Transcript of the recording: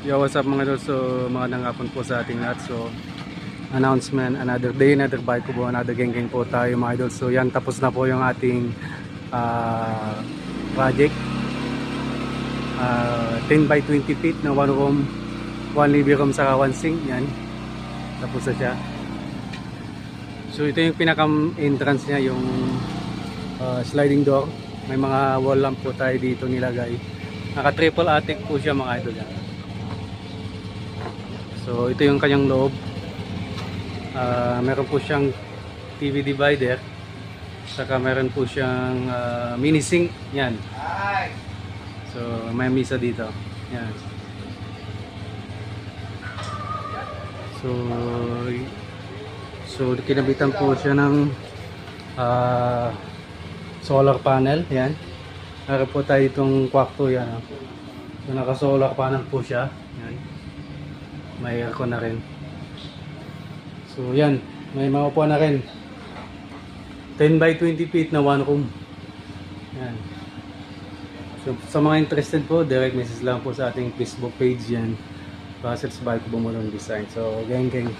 Yo, what's up mga idol? So, magandang hapon po sa ating lahat. So, announcement, another day, another bike po, another geng po tayo mga idol. So, yan, tapos na po yung ating project. 10 by 20 feet na one room, one living room sa one sink. Yan, tapos na siya. So, ito yung pinaka-entrance niya, yung sliding door. May mga wall lamp po tayo dito nilagay. Naka-triple attic po siya mga idol. Yan. So ito yung kanyang loob. Meron po siyang TV divider. Saka meron po siyang mini sink. Yan. So may misa dito. Yan. So kinabitan po siya ng solar panel. Yan. Meron po tayo itong kwarto. Yan. So naka solar panel po siya. Yan. May aircon na rin. So yan, may maupuan na rin. 10 by 20 feet na one room. Yan. So sa mga interested po, direct message lang po sa ating Facebook page yan. Russell's Bike Bumulong Design. So geng.